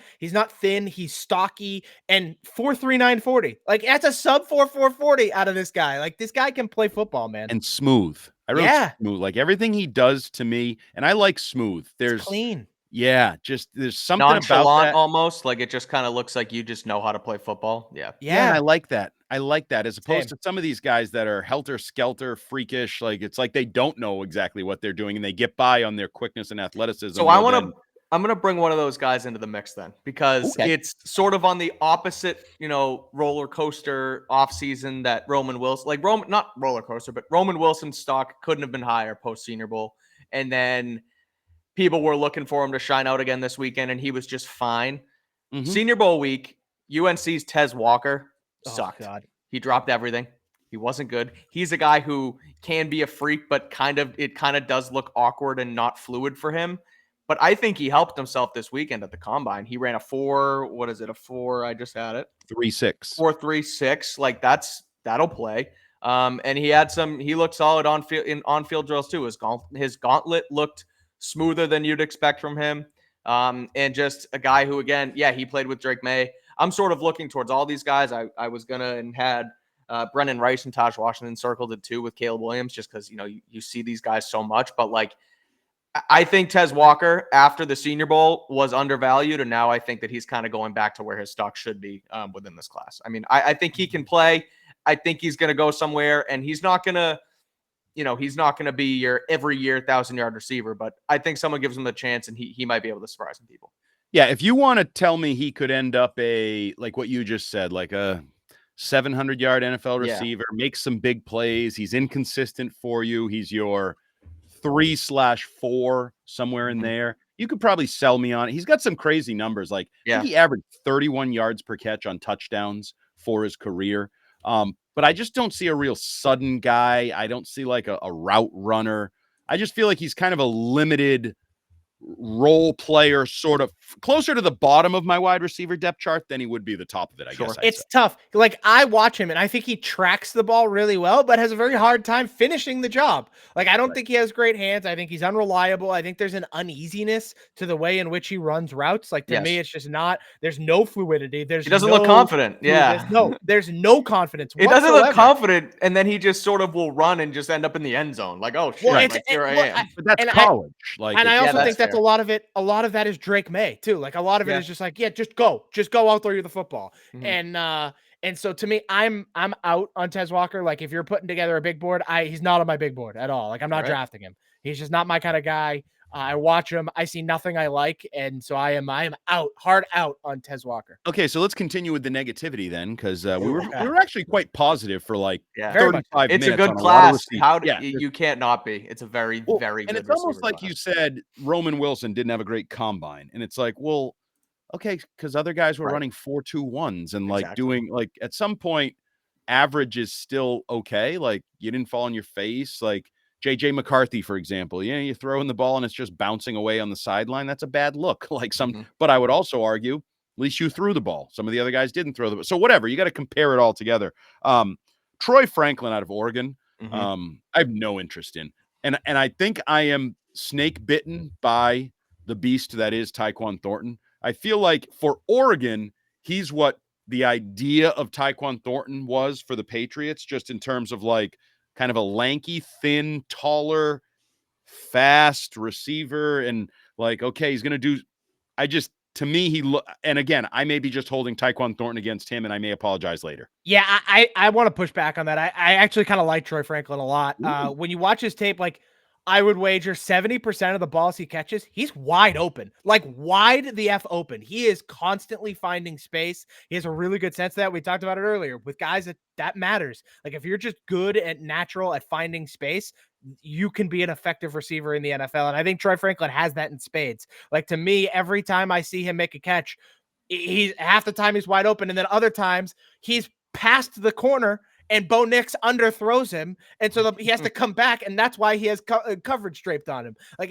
thin, he's stocky, and 4.3 940. Like, that's a sub 4.4 40 out of this guy. Like, this guy can play football, man. And smooth. I wrote smooth. Like, everything he does to me, and I like smooth. There's clean. Yeah, just there's something nonchalant about that. Almost like it just kind of looks like you just know how to play football. Yeah. And I like that. I like that as opposed to some of these guys that are helter-skelter, freakish. Like, it's like they don't know exactly what they're doing and they get by on their quickness and athleticism. So I'm going to bring one of those guys into the mix then, because it's sort of on the opposite, roller coaster offseason that Roman Wilson, not roller coaster, but Roman Wilson's stock couldn't have been higher post Senior Bowl. And then people were looking for him to shine out again this weekend, and he was just fine. Senior Bowl week, UNC's Tez Walker sucked. He dropped everything. He wasn't good. He's a guy who can be a freak, but it kind of does look awkward and not fluid for him. But I think he helped himself this weekend at the combine. He ran a 4. I just had it. 3.6. 4.36. Like, that'll play. And he looked solid on-field drills too. His gauntlet looked smoother than you'd expect from him. And just a guy who, again, he played with Drake May. I'm sort of looking towards all these guys. I was going to and had Brennan Rice and Taj Washington circled it too with Caleb Williams, just because, you see these guys so much. But like, I think Tez Walker after the Senior Bowl was undervalued. And now I think that he's kind of going back to where his stock should be within this class. I mean, I think he can play. I think he's going to go somewhere, and he's not going to, he's not going to be your every year 1,000-yard receiver, but I think someone gives him the chance, and he might be able to surprise some people. Yeah, if you want to tell me he could end up like what you just said, like a 700-yard NFL receiver, make some big plays. He's inconsistent for you. He's your 3/4 somewhere in there. You could probably sell me on it. He's got some crazy numbers. Like I think he averaged 31 yards per catch on touchdowns for his career. But I just don't see a real sudden guy. I don't see like a route runner. I just feel like he's kind of a limited role player, sort of closer to the bottom of my wide receiver depth chart than he would be the top of it, I guess. It's tough. Like I watch him and I think he tracks the ball really well, but has a very hard time finishing the job. Like I don't think he has great hands. I think he's unreliable. I think there's an uneasiness to the way in which he runs routes. Like to me, it's just not, there's no fluidity. He doesn't look confident. There's no confidence. It doesn't look confident. And then he just sort of will run and just end up in the end zone. Like, oh shit, here I am. But that's college. I also think that's a lot of that is Drake May too. Like a lot of it is just like, just go, I'll throw you the football. And so to me, I'm out on Tez Walker. Like if you're putting together a big board, he's not on my big board at all. Like I'm not drafting him. He's just not my kind of guy. I watch him. I see nothing I like. And so I am hard out on Tez Walker. Okay. So let's continue with the negativity then. Cause we were actually quite positive for like 35 minutes. It's a good class. You can't not be. It's a very good. And it's almost like you said, Roman Wilson didn't have a great combine. And it's like, well, okay. Cause other guys were running 4.21s and like doing like at some point average is still okay. Like you didn't fall on your face. Like, JJ McCarthy, for example, you throw in the ball and it's just bouncing away on the sideline. That's a bad look. Like but I would also argue, at least you threw the ball. Some of the other guys didn't throw the ball. So whatever, you got to compare it all together. Troy Franklin out of Oregon, I have no interest in. And I think I am snake bitten by the beast that is Tyquan Thornton. I feel like for Oregon, he's what the idea of Tyquan Thornton was for the Patriots, just in terms of like, kind of a lanky, thin, taller, fast receiver. And like, okay, he's going to do, to me, and again, I may be just holding Tyquan Thornton against him and I may apologize later. Yeah. I want to push back on that. I actually kind of like Troy Franklin a lot. When you watch his tape, like I would wager 70% of the balls he catches, he's wide open, like wide the F open. He is constantly finding space. He has a really good sense of that. We talked about it earlier with guys that matters. Like if you're just good at natural at finding space, you can be an effective receiver in the NFL. And I think Troy Franklin has that in spades. Like to me, every time I see him make a catch, he's half the time he's wide open. And then other times he's past the corner and Bo Nix underthrows him, and so he has to come back, and that's why he has coverage draped on him. Like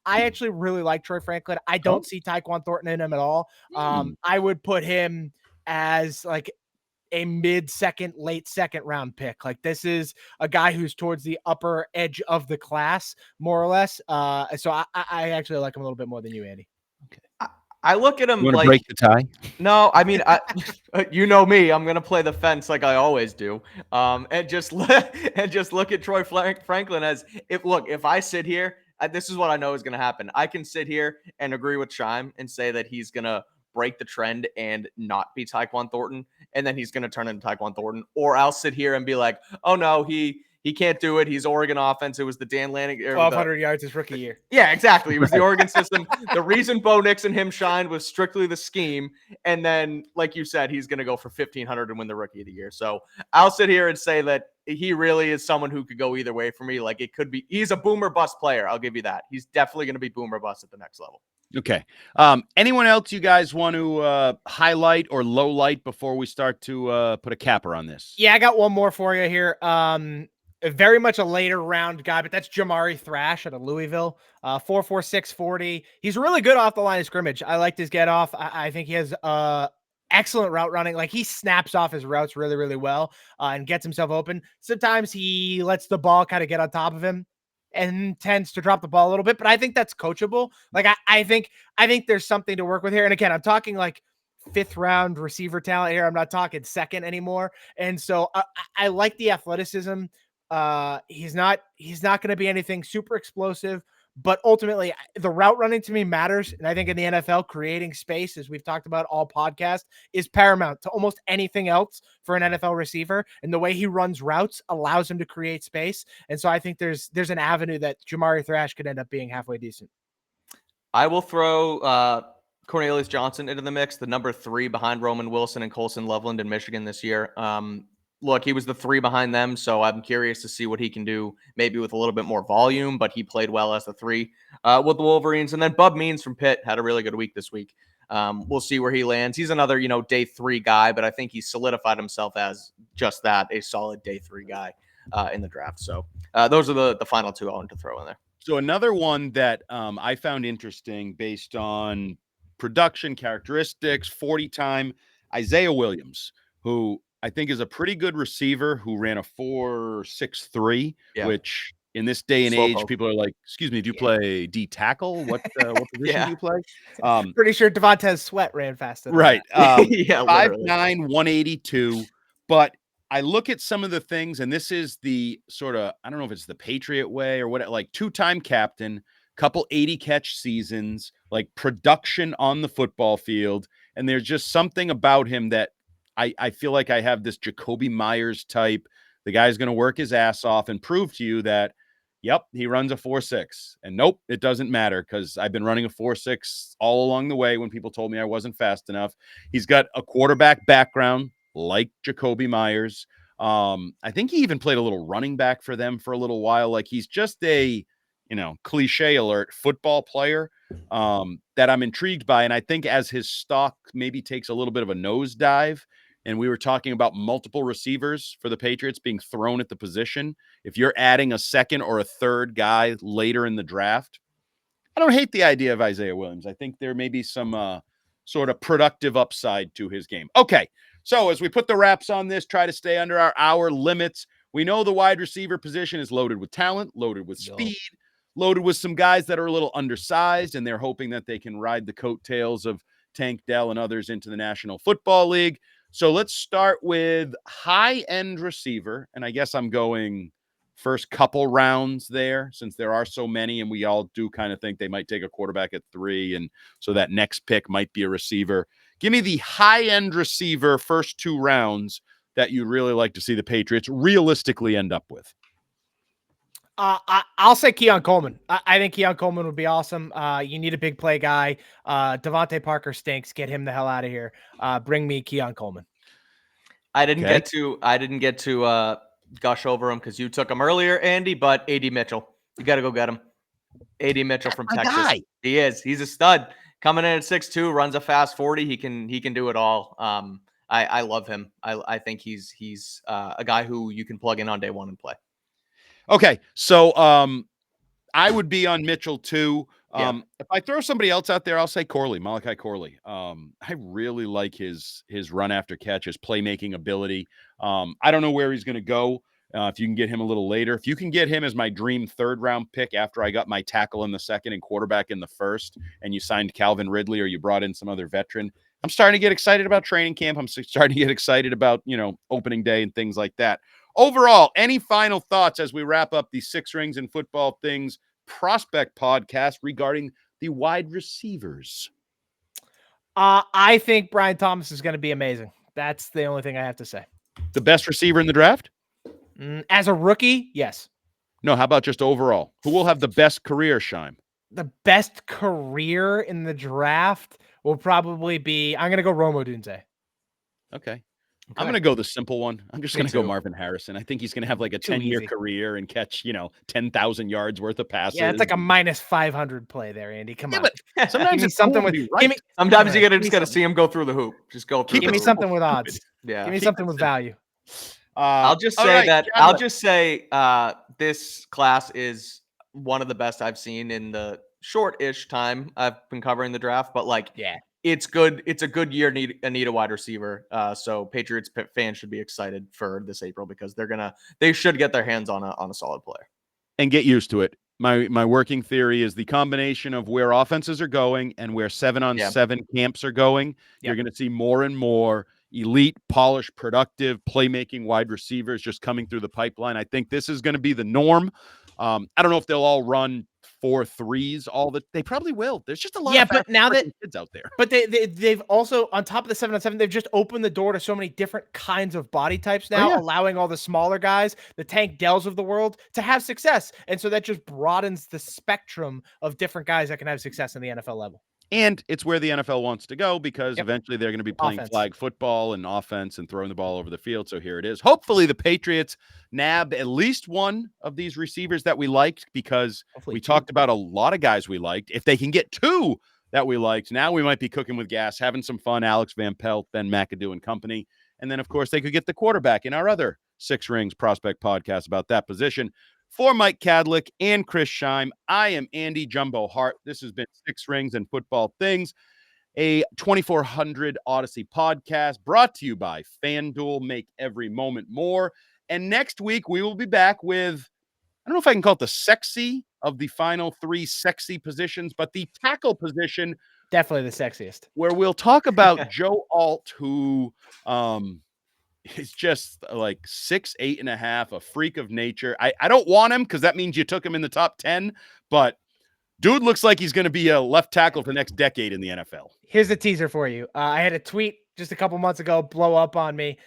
I actually really like Troy Franklin. I don't see Tyquan Thornton in him at all. I would put him as like a mid-second, late second round pick. Like this is a guy who's towards the upper edge of the class, more or less. So I actually like him a little bit more than you, Andy. Okay. I look at him like break the tie. No, I mean, you know me, I'm gonna play the fence like I always do, and just look at Troy Franklin as if I sit here, this is what I know is gonna happen. I can sit here and agree with Shime and say that he's gonna break the trend and not be Tyquan Thornton, and then he's gonna turn into Tyquan Thornton, or I'll sit here and be like, oh no, he can't do it. He's Oregon offense. It was the Dan Lanning. 1,200 yards his rookie year. Yeah, exactly. It was the Oregon system. The reason Bo Nix and him shined was strictly the scheme. And then, like you said, he's going to go for 1,500 and win the rookie of the year. So I'll sit here and say that he really is someone who could go either way for me. Like it could be, he's a boomer bust player. I'll give you that. He's definitely going to be boomer bust at the next level. Okay. Anyone else you guys want to highlight or low light before we start to put a capper on this? Yeah, I got one more for you here. Very much a later round guy, but that's Jamari Thrash out of Louisville. 4.46 40. He's really good off the line of scrimmage. I liked his get off. I think he has excellent route running. Like he snaps off his routes really, really well and gets himself open. Sometimes he lets the ball kind of get on top of him and tends to drop the ball a little bit, but I think that's coachable. Like I think there's something to work with here. And again, I'm talking like 5th round receiver talent here. I'm not talking second anymore. And so I like the athleticism. He's not going to be anything super explosive, But ultimately, the route running to me matters. And I think in the NFL, creating space, as we've talked about all podcast, is paramount to almost anything else for an NFL receiver. And the way he runs routes allows him to create space. And so I think there's an avenue that Jamari Thrash could end up being halfway decent. I will throw Cornelius Johnson into the mix, the number 3 behind Roman Wilson and Colson Loveland in Michigan this year. Look, he was the 3 behind them, so I'm curious to see what he can do, maybe with a little bit more volume, but he played well as the 3 with the Wolverines. And then Bub Means from Pitt had a really good week this week. We'll see where he lands. He's another, day 3 guy, but I think he's solidified himself as just that, a solid day 3 guy in the draft. So those are the final 2 I wanted to throw in there. So another one that I found interesting based on production characteristics, 40 time, Isaiah Williams, who I think is a pretty good receiver who ran a 4.63, which in this day and age, people are like, excuse me, do you play D tackle? What position do you play? Pretty sure Devontae Sweat ran faster. Right. Yeah, 5'9", 182. But I look at some of the things, and this is the sort of, I don't know if it's the Patriot way or what, like 2-time captain, couple 80 catch seasons, like production on the football field. And there's just something about him that I feel like I have this Jacoby Myers type. The guy's going to work his ass off and prove to you that, yep, he runs a 4.6. And nope, it doesn't matter because I've been running a 4.6 all along the way when people told me I wasn't fast enough. He's got a quarterback background like Jacoby Myers. I think he even played a little running back for them for a little while. Like he's just a, cliche alert football player that I'm intrigued by. And I think as his stock maybe takes a little bit of a nosedive, and we were talking about multiple receivers for the Patriots being thrown at the position, if you're adding a second or a third guy later in the draft, I don't hate the idea of Isaiah Williams. I think there may be some sort of productive upside to his game. Okay, so as we put the wraps on this, try to stay under our hour limits. We know the wide receiver position is loaded with talent, loaded with speed, loaded with some guys that are a little undersized, and they're hoping that they can ride the coattails of Tank Dell and others into the National Football League. So let's start with high-end receiver, and I guess I'm going first couple rounds there since there are so many, and we all do kind of think they might take a quarterback at 3, and so that next pick might be a receiver. Give me the high-end receiver first 2 rounds that you'd really like to see the Patriots realistically end up with. I'll say Keon Coleman. I think Keon Coleman would be awesome. You need a big play guy. Devontae Parker stinks. Get him the hell out of here. Bring me Keon Coleman. I didn't get to gush over him because you took him earlier, Andy. But AD Mitchell, you got to go get him. AD Mitchell from Texas. Guy. He is. He's a stud. Coming in at 6'2", runs a fast 40. He can do it all. I love him. I think he's a guy who you can plug in on day 1 and play. Okay, so I would be on Mitchell too. If I throw somebody else out there, I'll say Malachi Corley. I really like his run after catch, his playmaking ability. I don't know where he's going to go. If you can get him a little later, if you can get him as my dream 3rd round pick after I got my tackle in the 2nd and quarterback in the 1st, and you signed Calvin Ridley or you brought in some other veteran, I'm starting to get excited about training camp. I'm starting to get excited about, opening day and things like that. Overall, any final thoughts as we wrap up the 6 Rings and Football Things prospect podcast regarding the wide receivers? I think Brian Thomas is going to be amazing. That's the only thing I have to say. The best receiver in the draft? As a rookie, yes. No, how about just overall? Who will have the best career, Scheim? The best career in the draft will probably be, I'm going to go Odunze. Okay. I'm going to go the simple one. I'm just going to go Marvin Harrison. I think he's going to have like a 10-year career and catch, 10,000 yards worth of passes. Yeah, it's like a minus 500 play there, Andy. Come on. But sometimes it's something with right. Sometimes you just got to see him go through the hoop. Just go through. Give me something with odds. Yeah. Give me something with value. I'll just say this class is one of the best I've seen in the short-ish time I've been covering the draft. But it's good. It's a good year. Need a wide receiver. So Patriots fans should be excited for this April because they should get their hands on a solid player and get used to it. My working theory is the combination of where offenses are going and where 7-on-7 camps are going. You're going to see more and more elite, polished, productive, playmaking wide receivers just coming through the pipeline. I think this is going to be the norm. I don't know if they'll all run 4 threes they probably will. There's just a lot Yeah, of but now that kids out there. But they've also, on top of the 7-on-7, they've just opened the door to so many different kinds of body types now, yeah. allowing all the smaller guys, the Tank Dells of the world, to have success. And so that just broadens the spectrum of different guys that can have success in the NFL level. And it's where the NFL wants to go because Yep. eventually they're going to be playing Offense. flag football and offense and throwing the ball over the field. So here it is. Hopefully the Patriots nab at least one of these receivers that we liked, because Hopefully we two. talked about a lot of guys we liked. If they can get 2 that we liked, now we might be cooking with gas, having some fun. Alex Van Pelt, Ben McAdoo and company. And then, of course, they could get the quarterback in our other Six Rings prospect podcast about that position. For Mike Kadlick and Chris Scheim, I am Andy Jumbo Hart. This has been Six Rings and Football Things, a 2400 Odyssey podcast brought to you by FanDuel. Make every moment more. And next week, we will be back with, I don't know if I can call it the sexy of the final 3 sexy positions, but the tackle position. Definitely the sexiest. Where we'll talk about Joe Alt, who he's just like 6'8" and a half, a freak of nature. I don't want him because that means you took him in the top 10, but dude looks like he's going to be a left tackle for the next decade in the NFL. Here's a teaser for you. I had a tweet just a couple months ago blow up on me.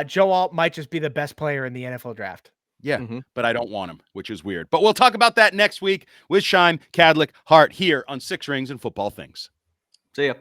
Joe Alt might just be the best player in the NFL draft. Yeah, but I don't want him, which is weird. But we'll talk about that next week with Scheim, Kadlick, Hart here on Six Rings and Football Things. See ya.